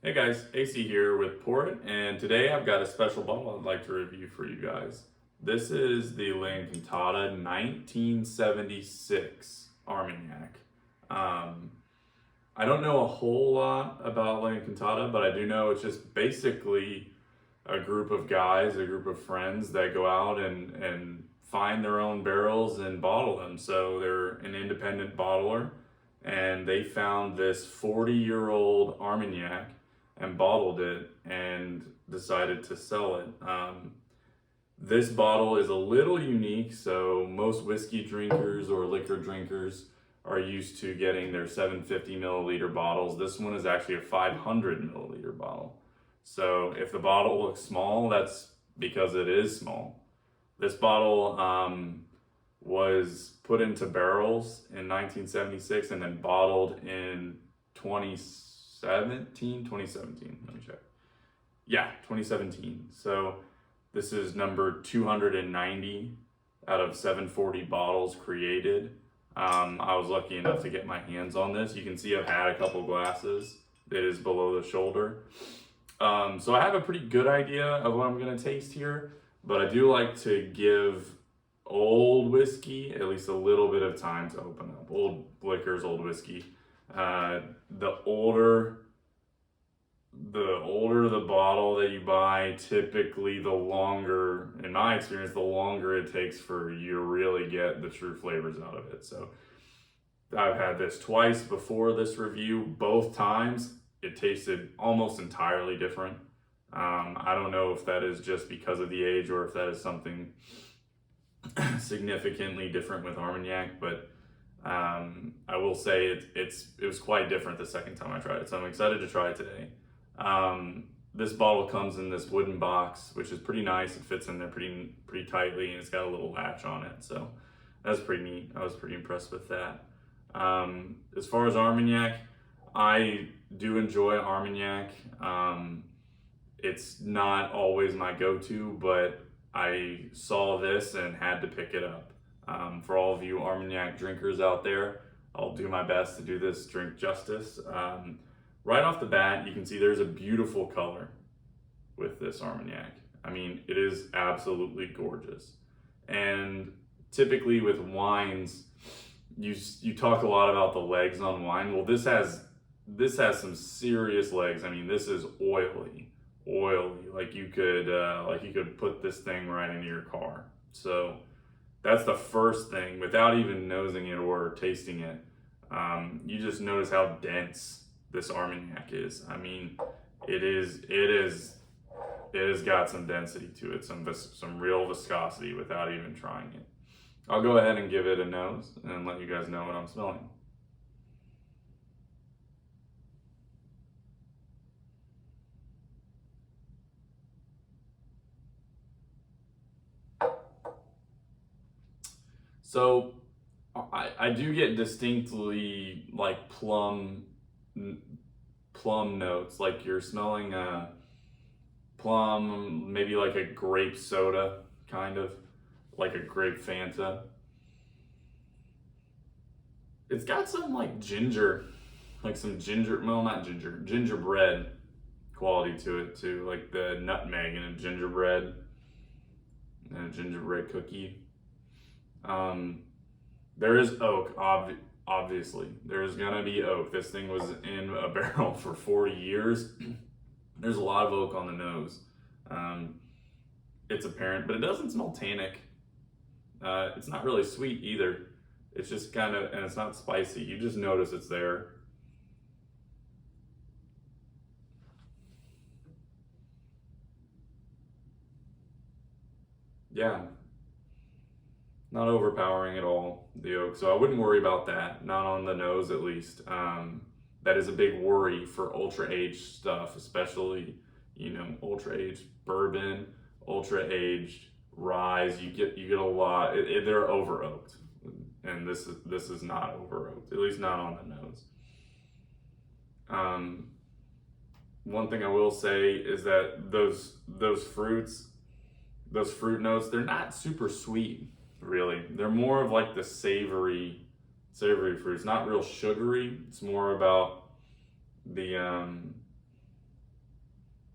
Hey guys, AC here with Pour It, and today I've got a special bottle I'd like to review for you guys. This is the L'Encanta 1976 Armagnac. Um, I don't know a whole lot about L'Encanta, but I do know it's just basically a group of guys, a group of friends that go out and find their own barrels and bottle them. So they're an independent bottler, and they found this 40-year-old Armagnac and bottled it and decided to sell it. This bottle is a little unique, so most whiskey drinkers or liquor drinkers are used to getting their 750 milliliter bottles. This one is actually a 500 milliliter bottle. So if the bottle looks small, that's because it is small. This bottle was put into barrels in 1976 and then bottled in 2017. Let me check. Yeah, 2017. So this is number 290 out of 740 bottles created. I was lucky enough to get my hands on this. You can see I've had a couple glasses. It is below the shoulder. So I have a pretty good idea of what I'm going to taste here, but I do like to give old whiskey at least a little bit of time to open up. Old liquors, old whiskey. The older the bottle that you buy, typically the longer, in my experience, the longer it takes for you to really get the true flavors out of it. So I've had this twice before this review. Both times it tasted almost entirely different. I don't know if that is just because of the age or if that is something significantly different with Armagnac, but I will say it was quite different the second time I tried it, so I'm excited to try it today. This bottle comes in this wooden box, which is pretty nice. It fits in there pretty tightly, and it's got a little latch on it, so that's pretty neat. I was pretty impressed with that. As far as Armagnac, I do enjoy Armagnac. It's not always my go-to, but I saw this and had to pick it up. For all of you Armagnac drinkers out there, I'll do my best to do this drink justice. Right off the bat, you can see there's a beautiful color with this Armagnac. I mean, it is absolutely gorgeous. And typically with wines, you talk a lot about the legs on wine. Well, this has some serious legs. I mean, this is oily. Like you could put this thing right into your car. So that's the first thing. Without even nosing it or tasting it, you just notice how dense this Armagnac is. I mean, it has got some density to it, some real viscosity without even trying it. I'll go ahead and give it a nose and let you guys know what I'm smelling. So I do get distinctly like plum notes, like you're smelling a plum, maybe like a grape soda, kind of like a grape Fanta. It's got some like ginger, like some ginger, well, not ginger, gingerbread quality to it too, like the nutmeg in a gingerbread cookie. There is oak, obviously. There's gonna be oak. This thing was in a barrel for 40 years. There's a lot of oak on the nose. It's apparent, but it doesn't smell tannic. It's not really sweet either. It's just kind of, and it's not spicy. You just notice it's there. Yeah, not overpowering at all, the oak. So I wouldn't worry about that, not on the nose at least. That is a big worry for ultra aged stuff, especially, ultra aged bourbon, ultra aged ryes. You get a lot. They're over oaked, and this is not over oaked, at least not on the nose. One thing I will say is that those fruit notes, they're not super sweet. Really, they're more of like the savory fruits, not real sugary. It's more about the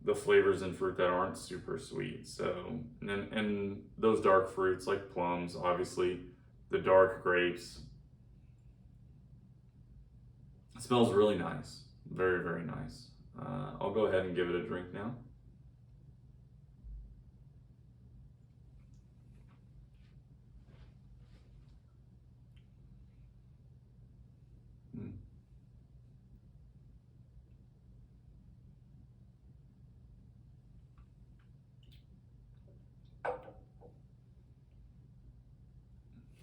the flavors in fruit that aren't super sweet. So, and those dark fruits like plums, obviously, the dark grapes. It smells really nice. Very, very nice. I'll go ahead and give it a drink now.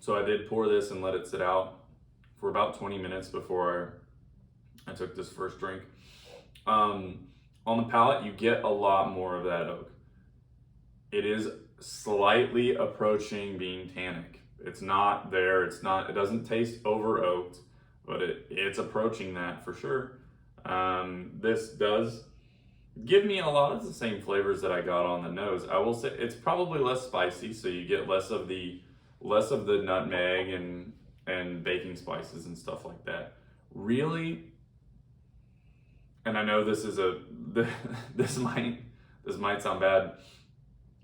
So I did pour this and let it sit out for about 20 minutes before I took this first drink. On the palate, you get a lot more of that oak. It is slightly approaching being tannic. It's not there. It doesn't taste over oaked, but it's approaching that for sure. This does give me a lot of the same flavors that I got on the nose. I will say it's probably less spicy, so you get less of the nutmeg and baking spices and stuff like that. Really, and I know this is this might sound bad.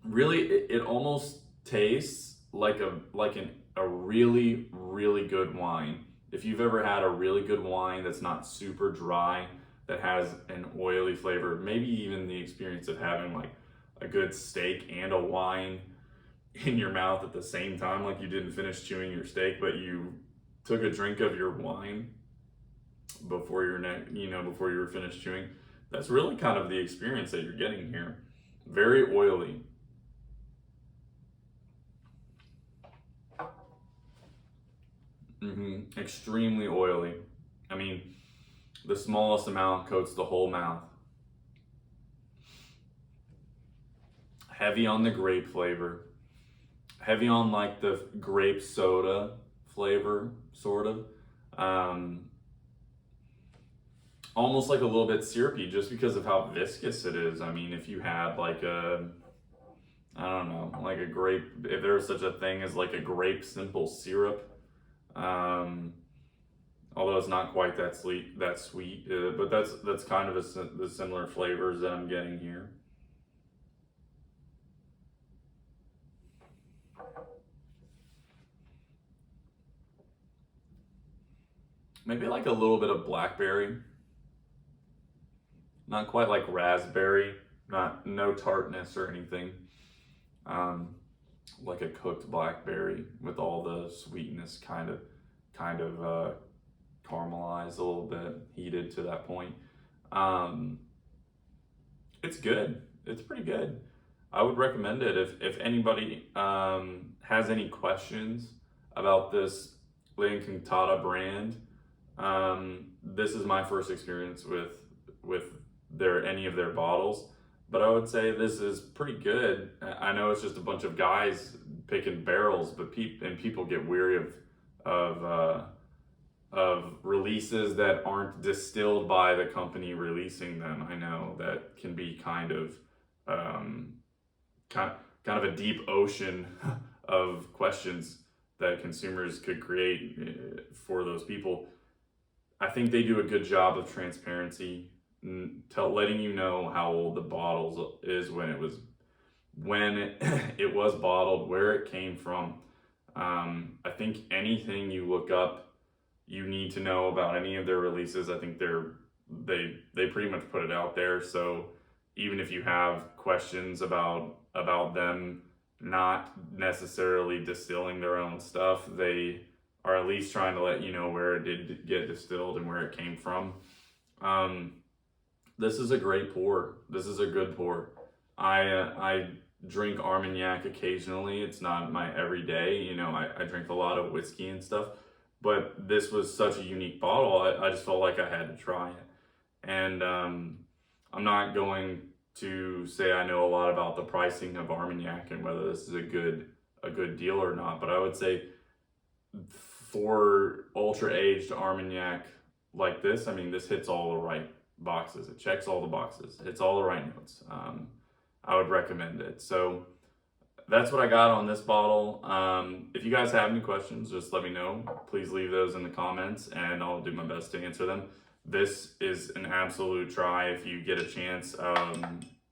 Really, it almost tastes like a really, really good wine. If you've ever had a really good wine that's not super dry, that has an oily flavor, maybe even the experience of having like a good steak and a wine in your mouth at the same time, like you didn't finish chewing your steak, but you took a drink of your wine before before you were finished chewing. That's really kind of the experience that you're getting here. Very oily. Extremely oily. I mean, the smallest amount coats the whole mouth. Heavy on the grape flavor. Heavy on like the grape soda flavor, sort of. Almost like a little bit syrupy just because of how viscous it is. I mean, if you had like I don't know, like a grape, if there was such a thing as like a grape simple syrup, although it's not quite that sweet, but that's kind of the similar flavors that I'm getting here. Maybe like a little bit of blackberry, not quite like raspberry, no tartness or anything. Like a cooked blackberry with all the sweetness kind of caramelized a little bit, heated to that point. It's good. It's pretty good. I would recommend it if anybody has any questions about this L'Encanta brand. This is my first experience with any of their bottles, but I would say this is pretty good. I know it's just a bunch of guys picking barrels, but people get weary of releases that aren't distilled by the company releasing them. I know that can be kind of a deep ocean of questions that consumers could create for those people. I think they do a good job of transparency, letting you know how old the bottles is when it was bottled, where it came from. I think anything you look up, you need to know about any of their releases. I think they pretty much put it out there. So even if you have questions about them not necessarily distilling their own stuff, they are at least trying to let you know where it did get distilled and where it came from. This is a great pour. This is a good pour. I drink Armagnac occasionally. It's not my everyday. I drink a lot of whiskey and stuff, but this was such a unique bottle. I just felt like I had to try it. And I'm not going to say I know a lot about the pricing of Armagnac and whether this is a good deal or not, but I would say for ultra aged Armagnac like this, I mean, this hits all the right boxes. It checks all the boxes. It's all the right notes. I would recommend it. So that's what I got on this bottle. If you guys have any questions, just let me know. Please leave those in the comments and I'll do my best to answer them. This is an absolute try if you get a chance.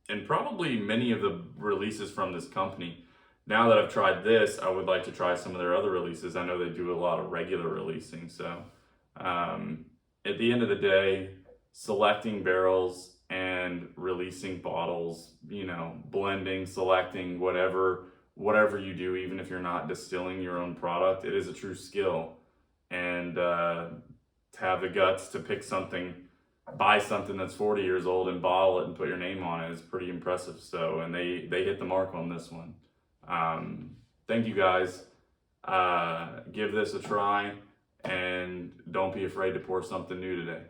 and probably many of the releases from this company. Now that I've tried this, I would like to try some of their other releases. I know they do a lot of regular releasing. So at the end of the day, selecting barrels and releasing bottles, blending, selecting, whatever you do, even if you're not distilling your own product, it is a true skill. And to have the guts to buy something that's 40 years old and bottle it and put your name on it is pretty impressive. So, and they hit the mark on this one. Thank you guys. Give this a try, and don't be afraid to pour something new today.